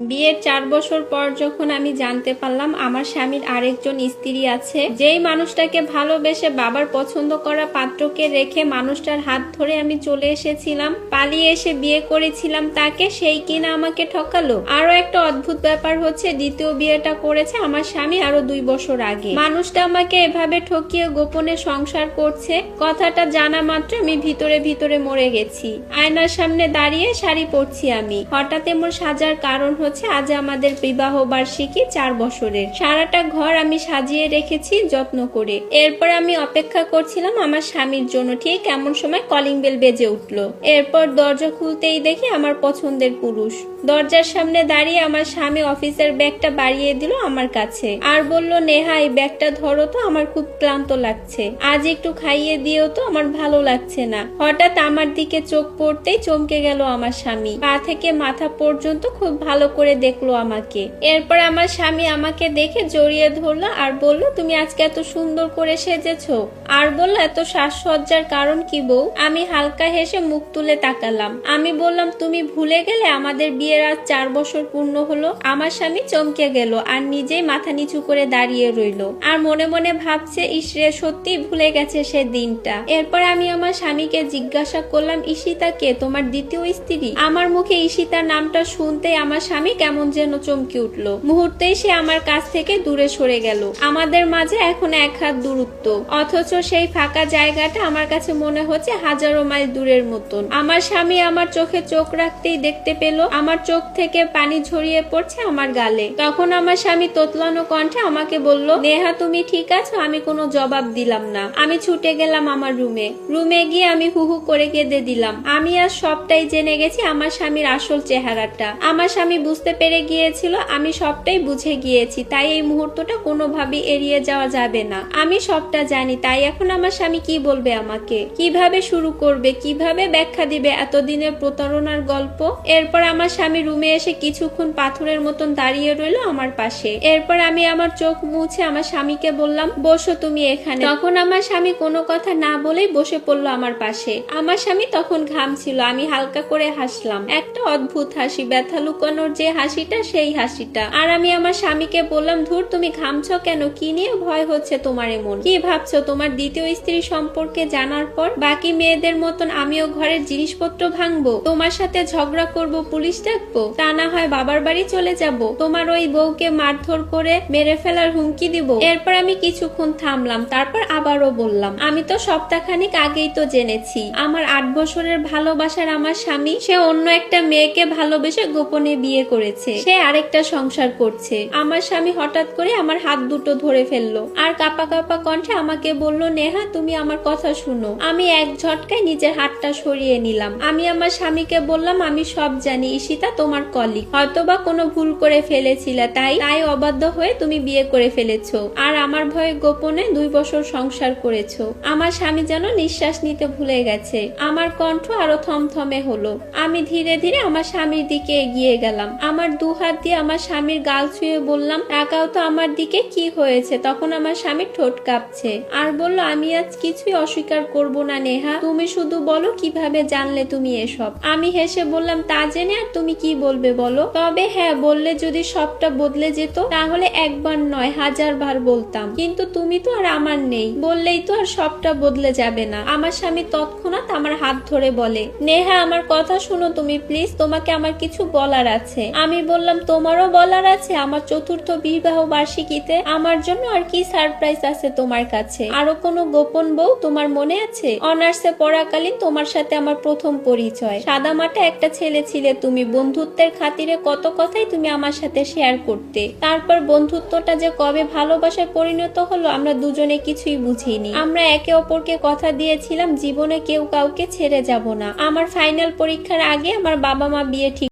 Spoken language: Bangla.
বিয়ের ৪ বছর পর যখন আমি জানতে পারলাম আমার স্বামীর আরেকজন স্ত্রী আছে, যেই মানুষটাকে ভালোবেসে বাবার পছন্দ করা পাত্রকে রেখে মানুষটার হাত ধরে আমি চলে এসেছিলাম, পালিয়ে এসে বিয়ে করেছিলাম তাকে, সেই কিনা আমাকে ঠকালো। আরো একটা অদ্ভুত ব্যাপার হচ্ছে, দ্বিতীয় বিয়েটা করেছে আমার স্বামী আরো 2 বছর আগে। মানুষটা আমাকে এভাবে ঠকিয়ে গোপনে সংসার করছে, কথাটা জানা মাত্র আমি ভিতরে ভিতরে মরে গেছি। আয়নার সামনে দাঁড়িয়ে শাড়ি পরছি আমি। হঠাৎ এমন সাজার কারণ হচ্ছে আজ আমাদের বিবাহ বার্ষিকী 4 বছরের। সারাটা ঘর আমি সাজিয়ে রেখেছি যত্ন করে। এরপর আমি অপেক্ষা করছিলাম আমার স্বামীর জন্য। ঠিক এমন সময় কলিং বেল বেজে উঠলো। এরপর দরজা খুলতেই দেখি আমার পছন্দের পুরুষ। দরজার সামনে দাঁড়িয়ে আমার স্বামী অফিসের ব্যাগটা বাড়িয়ে দিল আমার কাছে আর বলল, নেহা এই ব্যাগটা ধরো তো, আমার খুব ক্লান্ত লাগছে, আজ একটু খাইয়ে দিও তো, আমার ভালো লাগছে না। হঠাৎ আমার দিকে চোখ পড়তেই চমকে গেল আমার স্বামী। পা থেকে মাথা পর্যন্ত খুব ভালো করে দেখলো আমাকে। এরপর আমার স্বামী আমাকে দেখে জড়িয়ে ধরলো আর বলল, তুমি আজকে এত সুন্দর করে সেজেছো। আর বলল, এত সাজসজ্জার কারণ কি বউ? আমি হালকা হেসে মুখ তুলে তাকালাম। আমি বললাম, তুমি ভুলে গেলে আমাদের বিয়ের আজ 4 বছর পূর্ণ হলো। আমার স্বামী চমকে গেল আর নিজেই মাথা নিচু করে দাঁড়িয়ে রইল আর মনে মনে ভাবছে, ইসরে সত্যি ভুলে গেছে সে দিনটা। এরপর আমি আমার স্বামীকে জিজ্ঞাসা করলাম, ঈশিতা কে, তোমার দ্বিতীয় স্ত্রী? আমার মুখে ঈশিতার নামটা শুনতেই আমার স্বামী কেমন যেন চমকে উঠল। মুহূর্তেই সে আমার কাছ থেকে দূরে সরে গেল। আমাদের মাঝে এখন 1 হাত দূরত্ব, অথচ সেই ফাঁকা জায়গাটা আমার কাছে মনে হচ্ছে হাজারো মাইল দূরের মতন। আমার স্বামী আমার চোখে চোখ রাখতেই দেখতে পেল আমার চোখ থেকে পানি ঝরিয়ে পড়ছে আমার গালে। তখন আমার স্বামী তোতলানো কণ্ঠে আমাকে বলল, নেহা তুমি ঠিক আছো? আমি কোনো জবাব দিলাম না। আমি ছুটে গেলাম আমার রুমে গিয়ে আমি হু হু করে কেঁদে দিলাম। আমি আজ সবটাই জেনে গেছি আমার স্বামীর আসল চেহারাটা। আমার স্বামী বুঝতে পেরে গিয়েছিল, আমি সবটাই বুঝে গিয়েছি, তাই এই মুহূর্তটা কোনোভাবেই এড়িয়ে যাওয়া যাবে না। আমি সবটা জানি, তাই এখন আমার স্বামী কি বলবে আমাকে, কিভাবে শুরু করবে, কিভাবে ব্যাখ্যা দিবে এতদিনের প্রতারণার গল্প। এরপর আমার স্বামী রুমে এসে কিছুক্ষণ পাথরের মতন দাঁড়িয়ে রইল আমার পাশে। এরপর আমি আমার চোখ মুছে আমার স্বামীকে বললাম, বসো তুমি এখানে। তখন আমার স্বামী কোনো কথা না বলেই বসে পড়লো আমার পাশে। আমার স্বামী তখন ঘামছিল। আমি হালকা করে হাসলাম, একটা অদ্ভুত হাসি, ব্যথা লুকানোর যে হাসিটা, সেই হাসিটা। আর আমি আমার স্বামীকে বললাম, ধুর তুমি ঘামছো কেন, কি নিয়ে ভয় হচ্ছে তোমার এমন? কি ভাবছো তোমার দ্বিতীয় স্ত্রী সম্পর্কে জানার পর বাকি মেয়েদের মতন আমিও ঘরের জিনিসপত্র ভাঙবো, তোমার সাথে ঝগড়া করব, পুলিশ ডাকবো, তা না হয় বাবার বাড়ি চলে যাব, তোমার ওই বউকে মারধর করে মেরে ফেলার হুমকি দিব? এরপর আমি কিছুক্ষণ থামলাম, তারপর আবারও বললাম, আমি তো সপ্তাহখানিক আগেই তো জেনেছি আমার 8 বছরের ভালোবাসার আমার স্বামী সে অন্য একটা মেয়েকে ভালোবেসে গোপনে বিয়ে করেছে, সে আরেকটা সংসার করছে। আমার স্বামী হঠাৎ করে আমার হাত দুটো ধরে ফেললো আর কাপা কাপা কণ্ঠে আমাকে বলল, নেহা তুমি আমার কথা শুনো। আমি এক ঝটকায় নিজের হাতটা সরিয়ে নিলাম। আমি আমার স্বামীকে বললাম, আমি সব জানি, ঈশিতা তোমার কলিগ, হয়তোবা কোনো ভুল করে ফেলেছিলে, তাই অবাধ্য হয়ে তুমি বিয়ে করে ফেলেছো আর আমার ভয়ে গোপনে 2 বছর সংসার করেছো। আমার স্বামী যেন নিঃশ্বাস নিতে ভুলে গেছে। আমার কণ্ঠ আরো থমথমে হলো। আমি ধীরে ধীরে আমার স্বামীর দিকে এগিয়ে গেলাম। আমার 2 হাত দিয়ে আমার স্বামীর গাল ছুঁয়ে বললাম, তাকাও তো আমার দিকে, কি হয়েছে? তখন আমার স্বামীর ঠোঁট কাঁপছে আর বলল, আমি আজ কিছুই অস্বীকার করব না নেহা, তুমি শুধু বলো কিভাবে জানলে তুমি এসব? আমি হেসে বললাম, তা জেনে আর তুমি কি বলবে বলো? তবে হ্যাঁ, বললে যদি সবটা বদলে যেত তাহলে একবার নয় 1000 বার বলতাম, কিন্তু তুমি তো আর আমার নেই, বললেই তো আর সবটা বদলে যাবে না। আমার স্বামী তৎক্ষণাৎ আমার হাত ধরে বলে, নেহা আমার কথা শুনো তুমি প্লিজ, তোমাকে আমার কিছু বলার আছে। আমি বললাম, তোমারও বলার আছে? আমার 4র্থ বিবাহ বার্ষিকীতে আমার জন্য আর কি সারপ্রাইজ আছে তোমার কাছে? আরো কোনো গোপন বউ তোমার মনে আছে? অনার্সে পড়াকালীন তোমার সাথে আমার প্রথম পরিচয়, সাদামাটা একটা ছেলে ছিলে তুমি, বন্ধুত্বের খাতিরে কত কথাই তুমি আমার সাথে শেয়ার করতে, তারপর বন্ধুত্বটা যে কবে ভালোবাসায় পরিণত হলো আমরা দুজনে কিছুই বুঝিনি। আমরা একে অপরকে কথা দিয়েছিলাম জীবনে কেউ কাউকে ছেড়ে যাব না। আমার ফাইনাল পরীক্ষার আগে আমার বাবা মা বিয়ে ঠিক